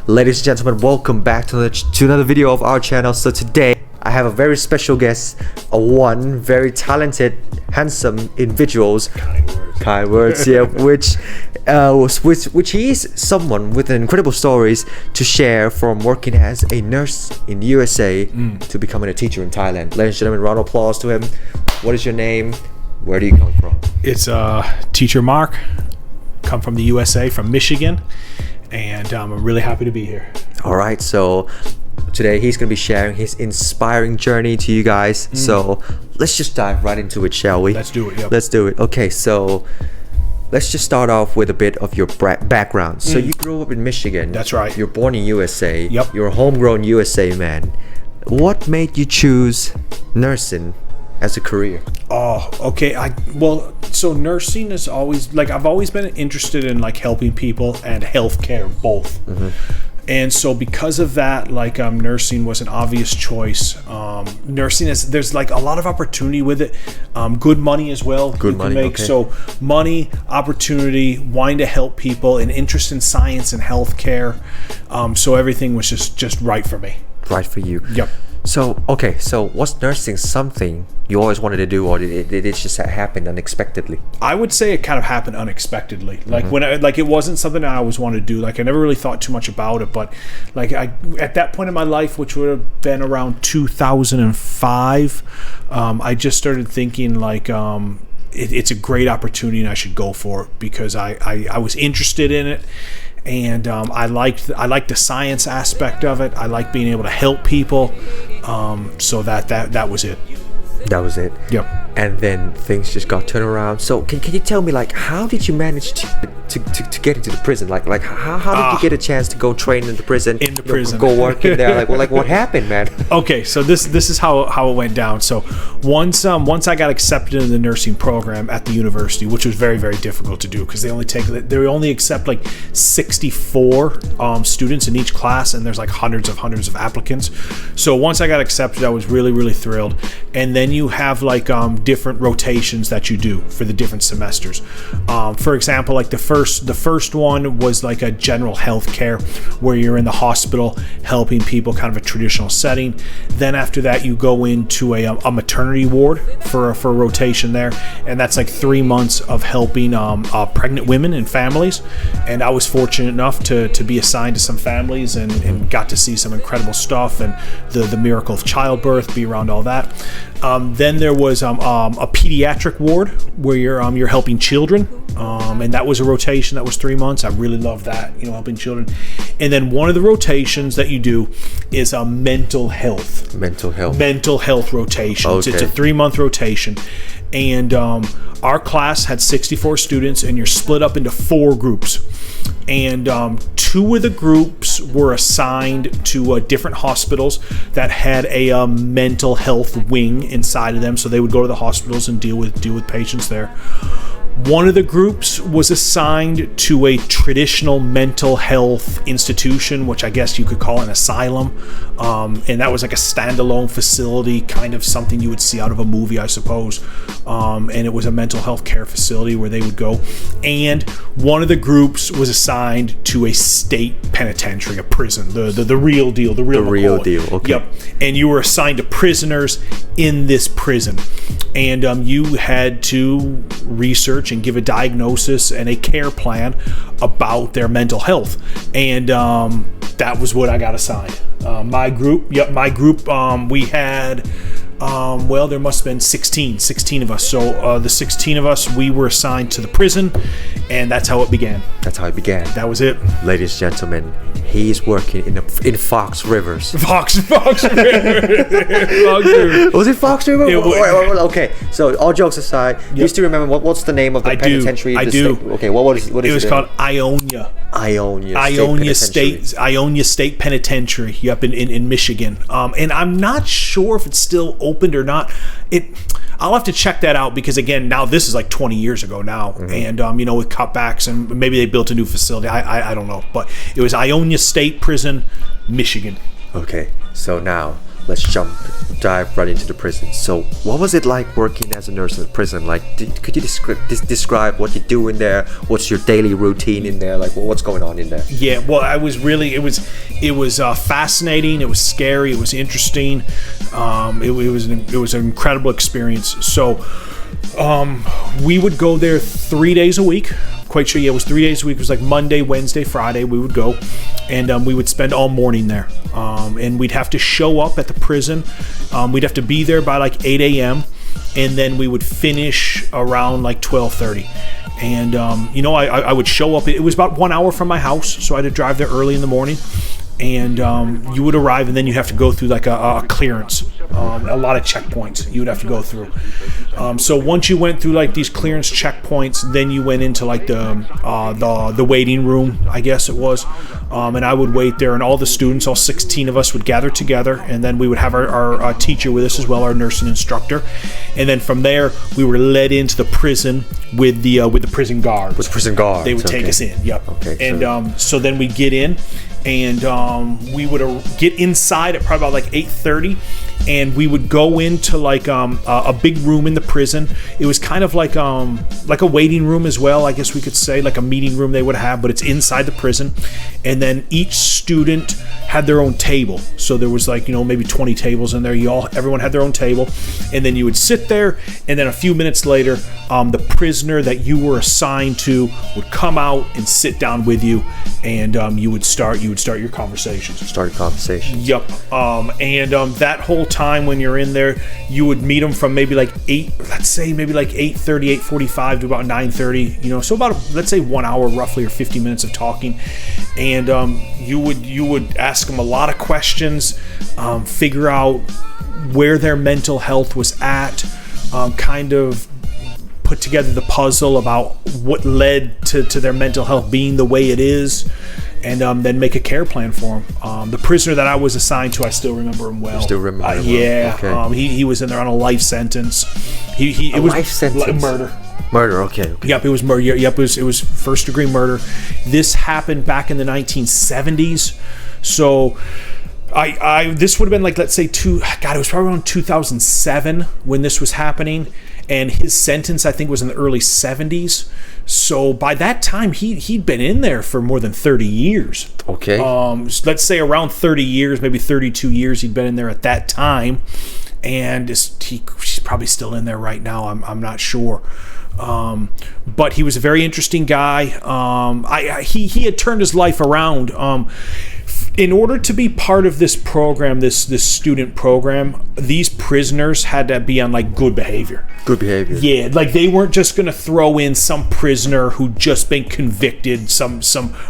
Ladies and gentlemen, welcome back to another video of our channel. So today I have a very special guest, one very talented, handsome individuals. Kind words, yeah. Which he is someone with incredible stories to share, from working as a nurse in the USA to becoming a teacher in Thailand. Ladies and gentlemen, round of applause to him. What is your name? Where do you come from? It's Teacher Mark. Come from the USA, from Michigan, and I'm really happy to be here. All right, so today he's going to be sharing his inspiring journey to you guys. So let's just dive right into it, shall we? Let's do it. Yep. Let's do it. Okay, so let's just start off with a bit of your background. So you grew up in Michigan. That's right. You're born in USA. Yep. You're a homegrown USA man. What made you choose nursing as a career? Oh, okay. So nursing is always, I've always been interested in helping people and healthcare both. And so because of that, nursing was an obvious choice. Nursing there's a lot of opportunity with it. Good money as well. Good money, make. okay. So money, opportunity, wanting to help people, an interest in science and healthcare. So everything was just right for me. Right for you. Yep. So, okay, so was nursing something you always wanted to do, or did it just happen unexpectedly? I would say it kind of happened unexpectedly. When it wasn't something I always wanted to do. I never really thought too much about it, but at that point in my life, which would have been around 2005, I just started thinking it's a great opportunity and I should go for it, because I was interested in it. And I liked the science aspect of it. I like being able to help people. So that was it. That was it. Yep. And then things just got turned around. So can you tell me, how did you manage to get into the prison? How did you get a chance to go train in the prison? Go work in there. What happened, man? Okay, so this is how it went down. So once I got accepted into the nursing program at the university, which was very, very difficult to do, because they only accept 64 students in each class, and there's hundreds of applicants. So once I got accepted, I was really, really thrilled. And then you have different rotations that you do for the different semesters. For example, the first one was a general health care, where you're in the hospital helping people, kind of a traditional setting. Then after that, you go into a maternity ward for a rotation there, and that's 3 months of helping pregnant women and families. And I was fortunate enough to be assigned to some families and got to see some incredible stuff and the miracle of childbirth, be around all that. Then there was a pediatric ward where you're helping children, and that was a rotation that was 3 months. I really loved that, helping children. And then one of the rotations that you do is a mental health rotations. Okay. It's a 3-month rotation, and our class had 64 students, and you're split up into 4 groups. And 2 of the groups were assigned to different hospitals that had a mental health wing inside of them, so they would go to the hospitals and deal with patients there. One of the groups was assigned to a traditional mental health institution, which I guess you could call an asylum, and that was a standalone facility, kind of something you would see out of a movie, I suppose. And it was a mental health care facility where they would go. And one of the groups was assigned to a state penitentiary, a prison, the real deal, the real deal. Okay. Yep. And you were assigned to prisoners in this prison, and you had to research and give a diagnosis and a care plan about their mental health. And that was what I got assigned. My group, we had there must have been 16 of us. So the 16 of us, we were assigned to the prison, and that's how it began. That was it. Ladies and gentlemen, he's working in Fox Rivers. Fox River. Was it Fox River? Wait. Okay, so all jokes aside, do you still remember what's the name of the penitentiary? I do. Okay, what is it? It was called Ionia. Ionia State Penitentiary up in Michigan. And I'm not sure if it's still opened or not. I'll have to check that out, because again, now this is 20 years ago now, and with cutbacks, and maybe they built a new facility. I don't know, but it was Ionia State Prison, Michigan. Okay, so now let's dive right into the prison. So what was it like working as a nurse in a prison? Like, could you describe what you do in there? What's your daily routine in there? Like, what's going on in there? Yeah, well, it was fascinating. It was scary. It was interesting. It was an incredible experience. So we would go there 3 days a week. Quite sure, yeah, it was 3 days a week. It was like Monday, Wednesday, Friday. We would go, and we would spend all morning there. And we'd have to show up at the prison. We'd have to be there by like 8 a.m. and then we would finish around like 12:30. And I would show up. It was about 1 hour from my house, so I had to drive there early in the morning. And you would arrive, and then you have to go through like a clearance, a lot of checkpoints you would have to go through. So once you went through like these clearance checkpoints, then you went into like the waiting room, I guess it was, and I would wait there, and all the students, all 16 of us, would gather together, and then we would have our teacher with us as well, our nursing instructor, and then from there we were led into the prison with the prison guards. With prison guards, they would take us in. Yep. Okay. And so then we'd get in. And we would get inside at probably about like 8:30, and we would go into like a big room in the prison. It was kind of like a waiting room as well, I guess we could say, like a meeting room they would have, but it's inside the prison. And then each student had their own table. So there was like, maybe 20 tables in there. Everyone had their own table, and then you would sit there, and then a few minutes later, the prisoner that you were assigned to would come out and sit down with you, and you would start your conversations. Start a conversation. Yep. And that whole time when you're in there, you would meet them from maybe like 8:30, 8:45 to about 9:30. So about let's say 1 hour roughly, or 50 minutes of talking, and you would ask them a lot of questions, figure out where their mental health was at, kind of put together the puzzle about what led to their mental health being the way it is, and then make a care plan for him. The prisoner that I was assigned to, I still remember him well. You still remember him yeah. well? Okay. He was in there on a life sentence. It was life sentence? Murder. Murder, okay. Yep, it was murder. Yep, it was first degree murder. This happened back in the 1970s. So this would have been like, let's say it was probably around 2007 when this was happening. And his sentence, I think, was in the early 70s. So by that time, he'd been in there for more than 30 years. Okay. Let's say around 30 years, maybe 32 years he'd been in there at that time. And he's probably still in there right now. I'm not sure. But he was a very interesting guy. He had turned his life around. In order to be part of this program, this student program, these prisoners had to be on like good behavior. Good behavior. Yeah, like they weren't just going to throw in some prisoner who just been convicted, some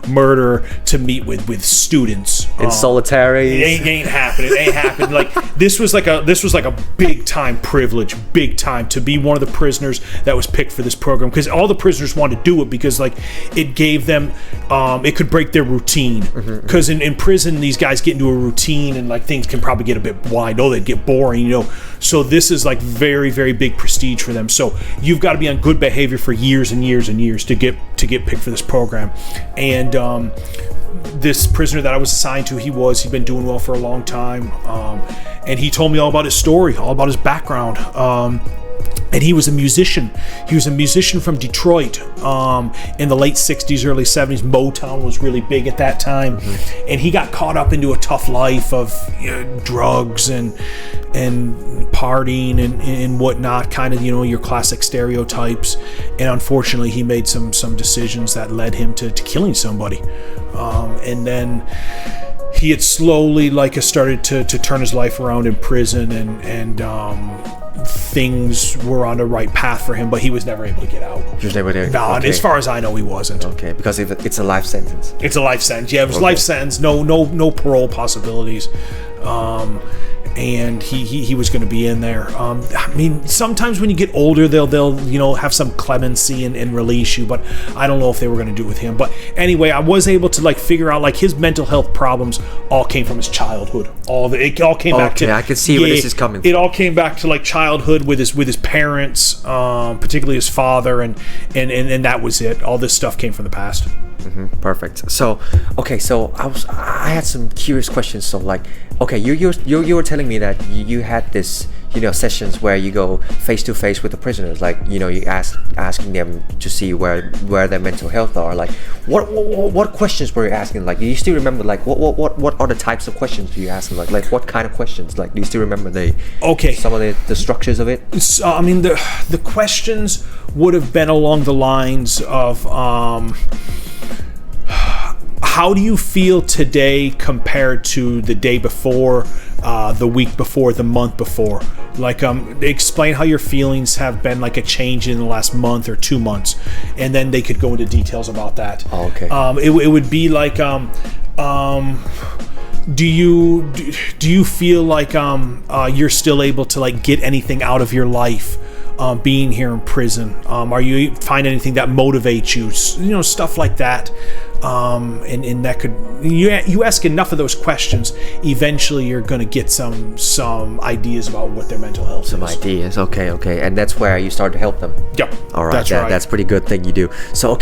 murder to meet with students in solitary. It ain't happening. It ain't happening. Like this was like a big time privilege, big time to be one of the prisoners that was picked for this program, because all the prisoners wanted to do it because like it gave them it could break their routine, because in prison these guys get into a routine and like things can probably get a bit wild. They'd get boring, so this is like very, very big prestige for them. So you've got to be on good behavior for years and years and years to get picked for this program. And this prisoner that I was assigned to, he'd been doing well for a long time, and he told me all about his story, all about his background. And he was a musician. He was a musician from Detroit in the late 60s, early 70s. Motown was really big at that time. And he got caught up into a tough life of drugs and partying and whatnot, kind of, your classic stereotypes. And unfortunately, he made some decisions that led him to killing somebody. And then he had slowly started to turn his life around in prison, and things were on the right path for him, but he was never able to get out. He was never there? No, okay. As far as I know, he wasn't. Okay, because it's a life sentence. It's a life sentence. Yeah, it was life sentence. No parole possibilities. And he was going to be in there. I mean, sometimes when you get older, they'll have some clemency and release you, but I don't know if they were going to do it with him. But anyway, I was able to figure out his mental health problems all came from his childhood. It all came back to. Okay, I can see where this is coming from. It all came back to childhood with his parents, particularly his father, and that was it. All this stuff came from the past. Perfect. So, okay, so I had some curious questions. So, like, okay, you were telling me that you had this, sessions where you go face to face with the prisoners. Like, you asking them to see where their mental health are. Like, what questions were you asking? Like, do you still remember? Like, what are the types of questions do you ask them? Like what kind of questions? Like, do you still remember some of the structures of it? So, I mean, the questions would have been along the lines of. How do you feel today compared to the day before, the week before, the month before? Like, explain how your feelings have been, like a change in the last month or 2 months, and then they could go into details about that. Oh, okay. It would be like, do you feel like you're still able to like get anything out of your life? Being here in prison, are you find anything that motivates you? Stuff like that, and that could you ask enough of those questions, eventually you're gonna get some ideas about what their mental health is. Some ideas, okay, and that's where you start to help them. Yep. All right, that's right. That's pretty good thing you do. So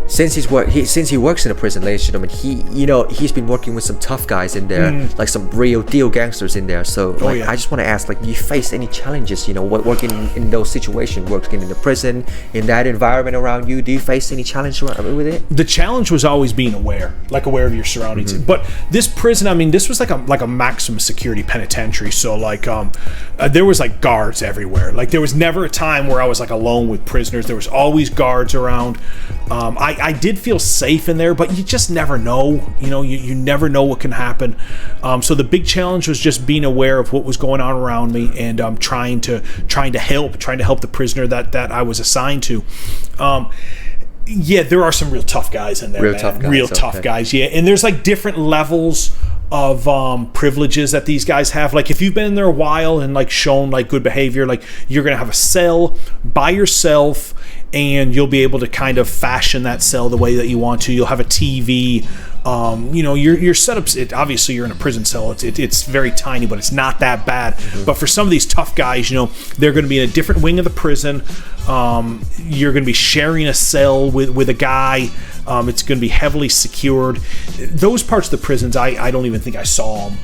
since he works in a prison, ladies and gentlemen, he's been working with some tough guys in there, like some real deal gangsters in there. So I just want to ask, like, do you face any challenges, working in those situations, working in the prison, in that environment around you? Do you face any challenge with it? The challenge was always being aware of your surroundings. But this prison, I mean, this was like a maximum security penitentiary. So like, there was like guards everywhere. Like, there was never a time where I was like alone with prisoners. There was always guards around. I did feel safe in there, but you just never know. You never know what can happen. So the big challenge was just being aware of what was going on around me, and trying to help the prisoner that I was assigned to. Yeah, there are some real tough guys in there. Real tough guys. Yeah, and there's like different levels of privileges that these guys have. Like, if you've been in there a while and like shown like good behavior, like you're gonna have a cell by yourself, and you'll be able to kind of fashion that cell the way that you want to. You'll have a TV. Your setups. Obviously you're in a prison cell. It's very tiny, but it's not that bad. But for some of these tough guys, they're going to be in a different wing of the prison. You're going to be sharing a cell with a guy. It's going to be heavily secured. Those parts of the prisons, I don't even think I saw them.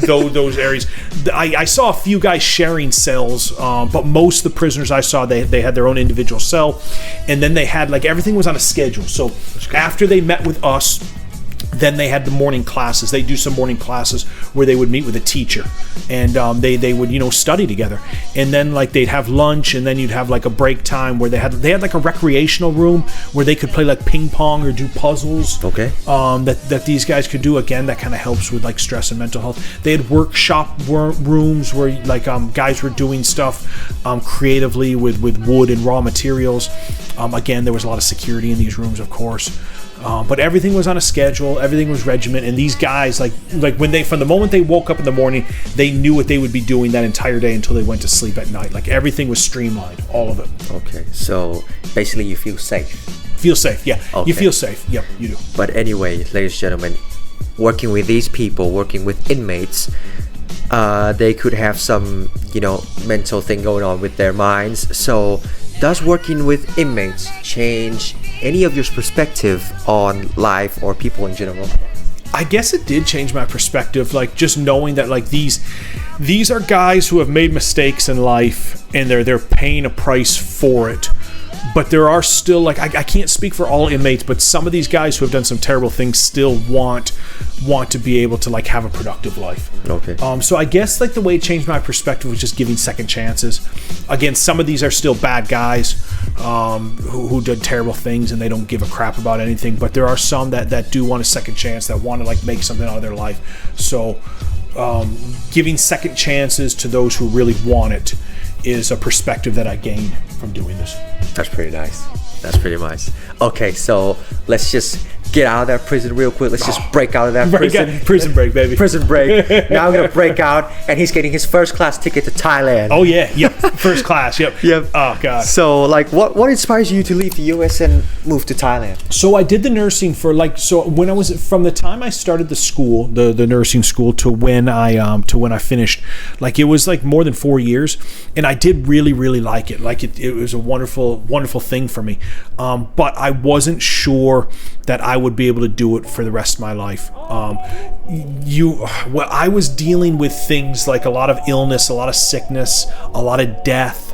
Those areas, I saw a few guys sharing cells, but most of the prisoners I saw, they had their own individual cell, and then they had like everything was on a schedule. So after they met with us, then they had the morning classes. They do some morning classes where they would meet with a teacher, and they would study together. And then like they'd have lunch, and then you'd have like a break time where they had like a recreational room where they could play like ping pong or do puzzles. Okay. That these guys could do. Again, that kind of helps with like stress and mental health. They had workshop rooms where like guys were doing stuff creatively with wood and raw materials. Again, there was a lot of security in these rooms, of course. But everything was on a schedule, everything was regimented, and these guys, like when from the moment they woke up in the morning, they knew what they would be doing that entire day until they went to sleep at night. Like, everything was streamlined, all of it. Okay, so basically you feel safe. Feel safe, yeah. Okay. You feel safe, yep, you do. But anyway, ladies and gentlemen, working with these people, working with inmates, they could have some, mental thing going on with their minds. So does working with inmates change any of your perspective on life or people in general? I guess it did change my perspective, like just knowing that like these are guys who have made mistakes in life, and they're paying a price for it. But there are still, like, I can't speak for all inmates, but some of these guys who have done some terrible things still want to be able to like have a productive life. Okay. So I guess like the way it changed my perspective was just giving second chances. Again, some of these are still bad guys who did terrible things, and they don't give a crap about anything. But there are some that do want a second chance, that want to like make something out of their life. So giving second chances to those who really want it is a perspective that I gained from doing this. That's pretty nice. Okay, so let's just get out of that prison real quick. Let's just break out of that prison. Prison break, baby. Prison break. Now I'm gonna break out, and he's getting his first class ticket to Thailand. Oh yeah, yep. First class, yep. Yep. Oh god. So like, what inspires you to leave the U.S. and move to Thailand? So I did the nursing for when I was from the time I started the school, the nursing school, to when I finished, like it was like more than 4 years, and I did really like it. Like it was a wonderful thing for me, but I wasn't sure that I would be able to do it for the rest of my life. I was dealing with things like a lot of illness, a lot of sickness, a lot of death.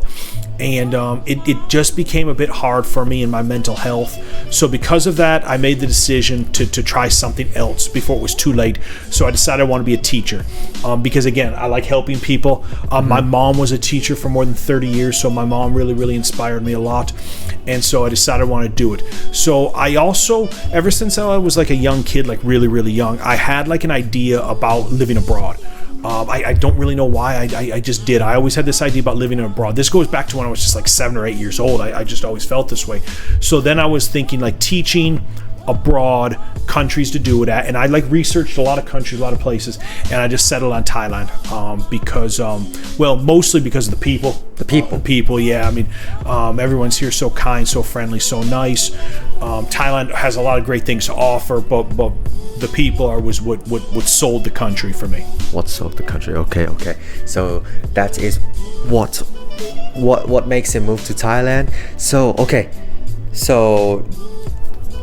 And it just became a bit hard for me in my mental health. So because of that, I made the decision to try something else before it was too late. So I decided I want to be a teacher because, again, I like helping people. My mom was a teacher for more than 30 years, so my mom really inspired me a lot. And so I decided I want to do it. So I also, ever since I was like a young kid, like really young, I had like an idea about living abroad. I don't really know why. I just did. I always had this idea about living abroad. This goes back to when I was just like 7 or 8 years old. I just always felt this way. So then I was thinking like teaching abroad, countries to do it at, and I like researched a lot of countries, a lot of places, and I just settled on Thailand because mostly because of the people. The people, yeah. I mean, everyone's here so kind, so friendly, so nice. Thailand has a lot of great things to offer, but the people was what sold the country for me. What sold the country? Okay. So that is what makes him move to Thailand. So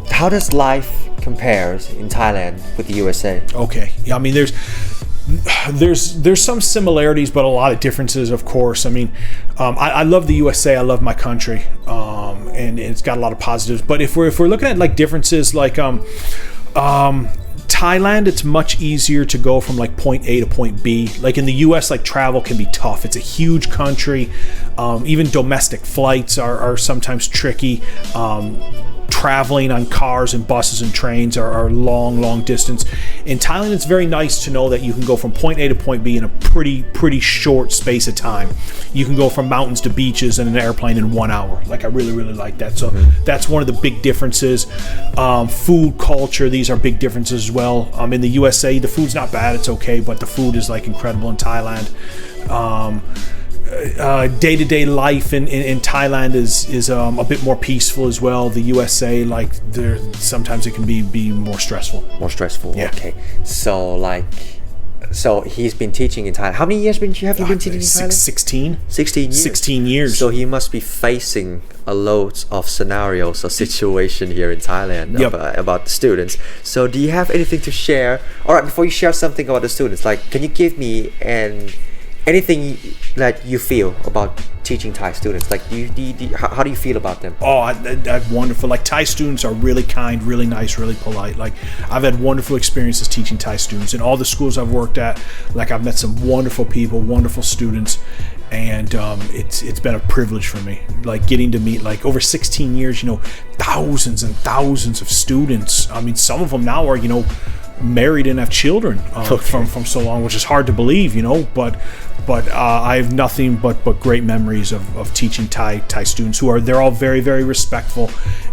how does life compares in Thailand with the USA? Okay, yeah, I mean there's some similarities, but a lot of differences, of course. I mean, I love the USA. I love my country, and it's got a lot of positives. But if we're looking at like differences, like Thailand, it's much easier to go from like point A to point B. Like in the US, like travel can be tough. It's a huge country. Even domestic flights are sometimes tricky. Traveling on cars and buses and trains are long distance. In Thailand, it's very nice to know that you can go from point A to point B in a pretty short space of time. You can go from mountains to beaches in an airplane in 1 hour. Like I really like that. So that's one of the big differences. Food culture, these are big differences as well. In the USA, the food's not bad, it's okay, but the food is like incredible in Thailand. Day-to-day life in Thailand is a bit more peaceful as well. The USA, like sometimes it can be more stressful. Yeah. Okay. So he's been teaching in Thailand. How many years have you been teaching in Thailand? 16. 16 years. 16 years. So he must be facing a lot of scenarios or situation here in Thailand. Yep. About the students. So do you have anything to share? All right, before you share something about the students, like can you give me anything that you feel about teaching Thai students? Like, how do you feel about them? Oh, I'm wonderful. Like Thai students are really kind, really nice, really polite. Like I've had wonderful experiences teaching Thai students in all the schools I've worked at. Like I've met some wonderful people, wonderful students, and it's been a privilege for me. Like getting to meet like over 16 years, thousands and thousands of students. I mean, some of them now are married and have children from so long, which is hard to believe, but I have nothing but great memories of teaching Thai students they're all very respectful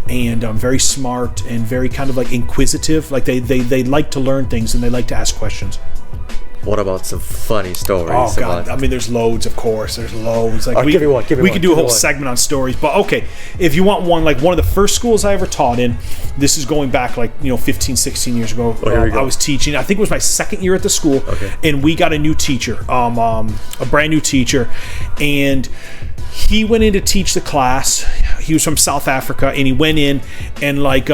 and very smart and very kind of like inquisitive. Like they like to learn things and they like to ask questions. What about some funny stories? Oh God! I mean, there's loads, of course. There's loads. Like give me one. We could do a whole segment on stories, but okay. If you want one, like one of the first schools I ever taught in, this is going back like 15, 16 years ago. I was teaching. I think it was my second year at the school, and we got a new teacher, a brand new teacher, and he went in to teach the class. He was from South Africa, and he went in and like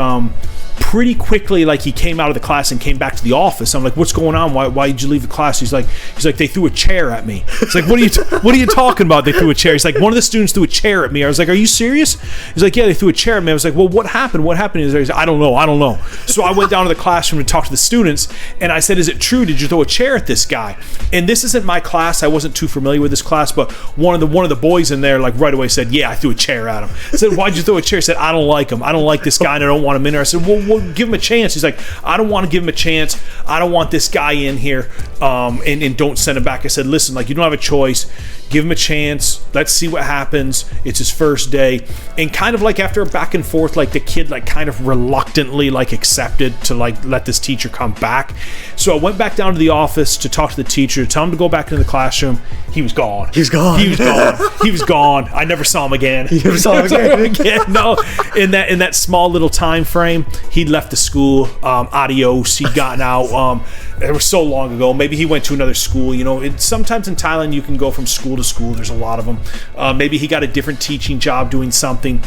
pretty quickly, like he came out of the class and came back to the office. I'm like, what's going on? Why did you leave the class? He's like, they threw a chair at me. It's like, what are you talking about? They threw a chair. He's like, one of the students threw a chair at me. I was like, are you serious? He's like, yeah, they threw a chair at me. I was like, well, what happened? He's like, I don't know. So I went down to the classroom to talk to the students, and I said, is it true? Did you throw a chair at this guy? And this isn't my class. I wasn't too familiar with this class, but one of the boys in there, like right away said, yeah, I threw a chair at him. I said, why'd you throw a chair? He said, I don't like him. I don't like this guy, and I don't want him in there. I said, well, give him a chance. He's like, I don't want to give him a chance. I don't want this guy in here, and don't send him back. I said, listen, like you don't have a choice. give him a chance. Let's see what happens. It's his first day. And kind of like after a back and forth, like the kid like kind of reluctantly like accepted to like let this teacher come back. So I went back down to the office to talk to the teacher, to tell him to go back into the classroom. He was gone. He was gone. He was gone. He was gone. I never saw him again. You never saw him again? No. In that small little time frame, he'd left the school. Adios. He'd gotten out. It was so long ago. Maybe he went to another school. You know, sometimes in Thailand you can go from school to school. There's a lot of them. Maybe he got a different teaching job doing something.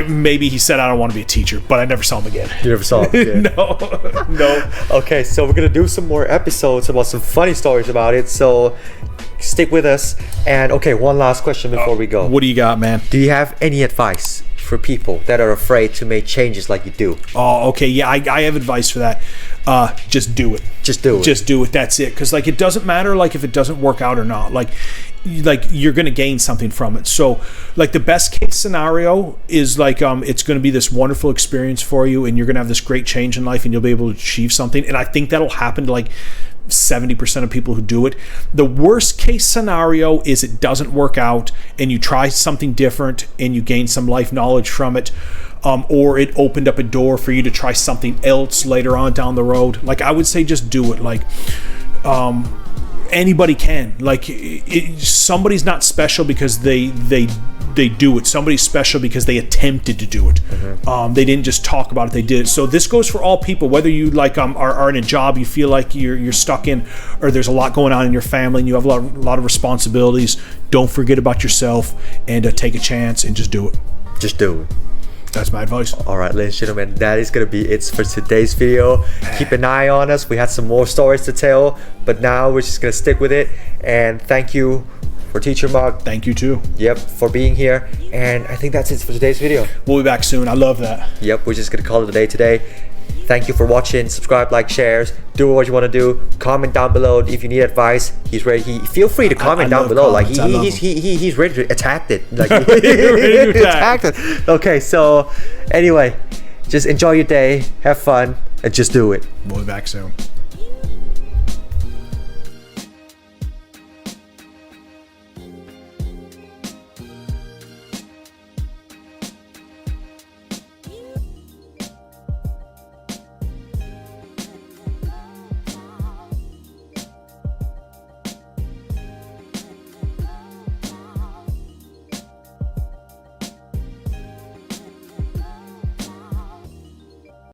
Maybe he said, I don't want to be a teacher, but I never saw him again. You never saw him again? No. Okay, so we're gonna do some more episodes about some funny stories about it. So stick with us. And okay, one last question before we go. What do you got, man? Do you have any advice for people that are afraid to make changes like you do? Oh, okay. Yeah, I have advice for that. Just do it. Just do it. Just do it. That's it. Because like it doesn't matter like if it doesn't work out or not. Like you're gonna gain something from it. So like the best case scenario is like it's gonna be this wonderful experience for you, and you're gonna have this great change in life, and you'll be able to achieve something. And I think that'll happen to like 70% of people who do it. The worst case scenario is it doesn't work out and you try something different and you gain some life knowledge from it, or it opened up a door for you to try something else later on down the road. Like I would say just do it. Like anybody can. Like somebody's not special because they do it. Somebody's special because they attempted to do it. They didn't just talk about it, they did it. So this goes for all people, whether you like are in a job you feel like you're stuck in, or there's a lot going on in your family and you have a lot of responsibilities. Don't forget about yourself and take a chance and just do it. Just do it. That's my advice. All right, ladies and gentlemen, that is going to be it for today's video. Keep an eye on us. We had some more stories to tell, but now we're just going to stick with it. And thank you for Teacher Mark. Thank you too. Yep, for being here. And I think that's it for today's video. We'll be back soon. I love that. Yep, we're just going to call it a day today. Thank you for watching. Subscribe, like, shares. Do what you want to do. Comment down below if you need advice. He's ready. Feel free to comment down below. Comments. Like he's ready to attack it. Like Ready to attack. it. Okay, so anyway, just enjoy your day. Have fun and just do it. We'll be back soon.